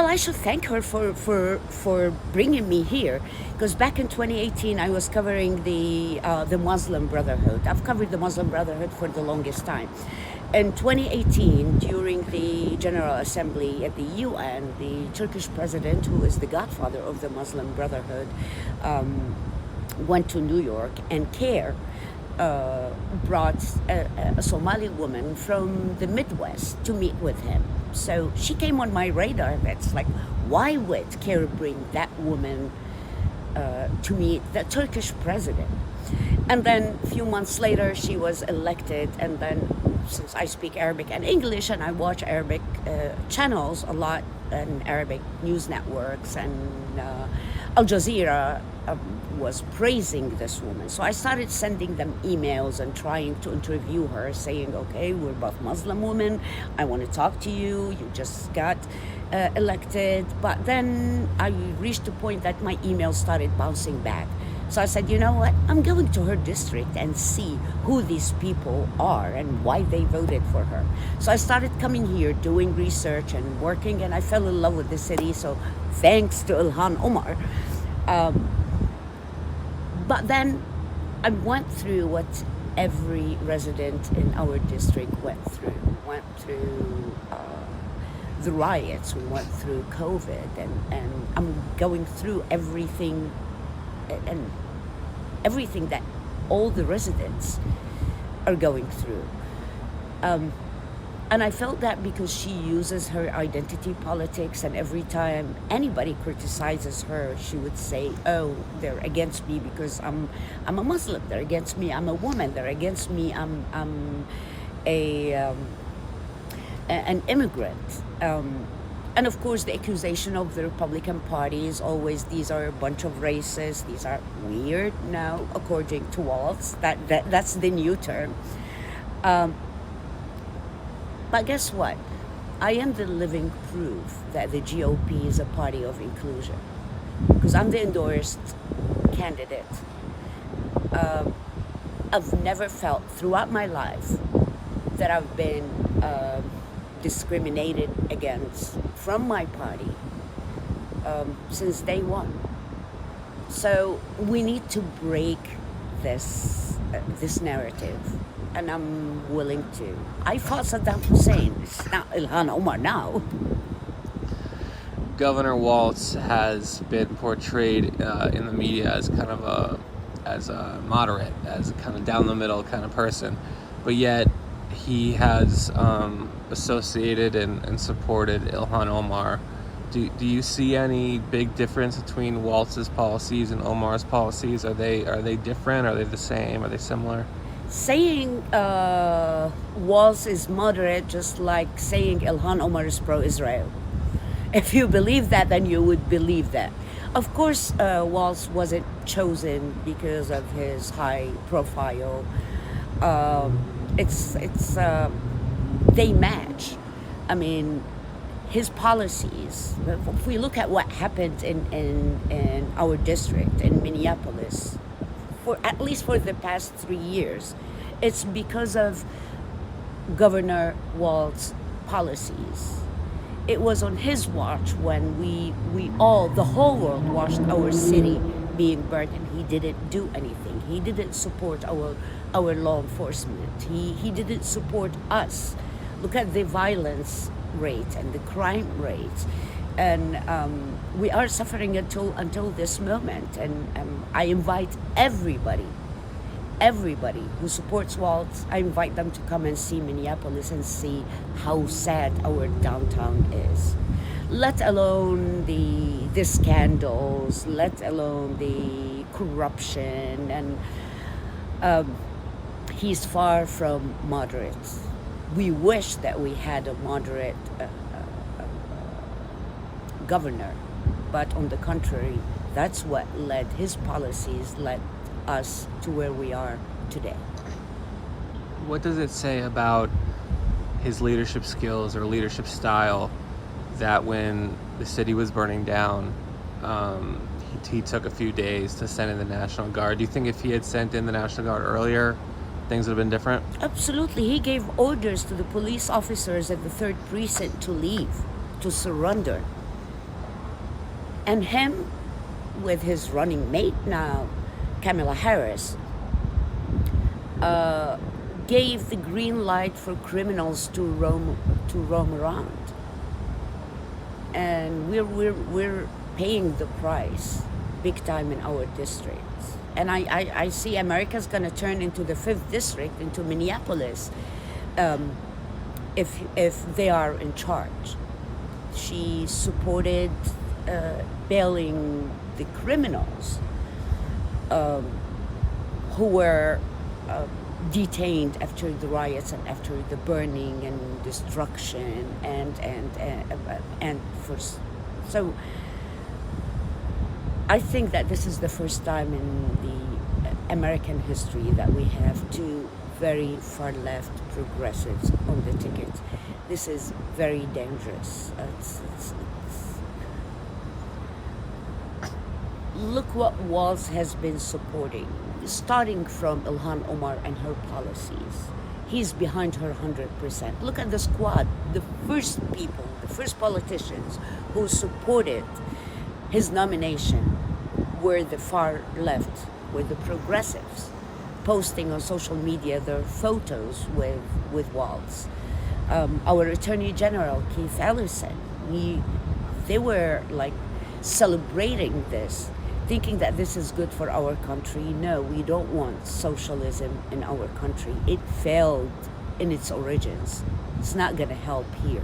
I should thank her for bringing me here, because back in 2018 I was covering the Muslim Brotherhood. I've covered the Muslim Brotherhood for the longest time. In 2018, during the General Assembly at the UN, the Turkish president, who is the godfather of the Muslim Brotherhood, went to New York, and CARE brought a Somali woman from the Midwest to meet with him. So she came on my radar. That's like, why would CARE bring that woman to meet the Turkish president? And then a few months later, she was elected. And then, since I speak Arabic and English, and I watch Arabic channels a lot, and Arabic news networks, and Al Jazeera was praising this woman. So I started sending them emails and trying to interview her, saying, okay, we're both Muslim women. I want to talk to you. You just got elected. But then I reached a point that my emails started bouncing back. So I said, you know what? I'm going to her district and see who these people are and why they voted for her. So I started coming here, doing research and working, and I fell in love with the city. So thanks to Ilhan Omar. But then I went through what every resident in our district went through. We went through the riots, we went through COVID, and I'm going through everything, and everything that all the residents are going through. And I felt that because she uses her identity politics, and every time anybody criticizes her, she would say, oh, they're against me because I'm a Muslim, they're against me, I'm a woman, they're against me, I'm an immigrant. And of course, the accusation of the Republican Party is always, these are a bunch of racists, these are weird now, according to Walz. That's the new term. But guess what? I am the living proof that the GOP is a party of inclusion, because I'm the endorsed candidate. I've never felt throughout my life that I've been discriminated against from my party since day one. So we need to break this narrative, and I'm willing to. I fought Saddam Hussein. It's not Ilhan Omar now. Governor Walz has been portrayed in the media as kind of a moderate, as a kind of down the middle kind of person, but yet he has associated and supported Ilhan Omar. Do you see any big difference between Walz's policies and Omar's policies? Are they different? Are they the same? Are they similar? Saying Walz is moderate, just like saying Ilhan Omar is pro-Israel. If you believe that, then you would believe that. Of course, Walz wasn't chosen because of his high profile. They match. I mean, his policies. If we look at what happened in our district in Minneapolis, at least for the past 3 years, it's because of Governor Walz's policies. It was on his watch when the whole world watched our city being burned, and he didn't do anything. He didn't support our law enforcement. He didn't support us. Look at the violence rate and the crime rate. And we are suffering until this moment. And I invite everybody who supports Walz, I invite them to come and see Minneapolis and see how sad our downtown is. Let alone the scandals, let alone the corruption, and he's far from moderate. We wish that we had a moderate governor, but on the contrary, that's what his policies led us to where we are today. What does it say about his leadership skills or leadership style that when the city was burning down, he took a few days to send in the National Guard? Do you think if he had sent in the National Guard earlier, things would have been different? Absolutely. He gave orders to the police officers at the 3rd Precinct to leave, to surrender. And him, with his running mate now, Kamala Harris, gave the green light for criminals to roam around. And we're paying the price big time in our districts. And I see America's going to turn into the 5th district, into Minneapolis, if they are in charge. She supported bailing the criminals who were detained after the riots and after the burning and destruction and so I think that this is the first time in the American history that we have two very far left progressives on the ticket. This is very dangerous. Look what Walz has been supporting, starting from Ilhan Omar and her policies. He's behind her 100%. Look at the squad. The first people, the first politicians who supported his nomination were the far left, were the progressives, posting on social media their photos with Walz. Our Attorney General, Keith Ellison, they were like celebrating this, thinking that this is good for our country. No, we don't want socialism in our country. It failed in its origins. It's not going to help here.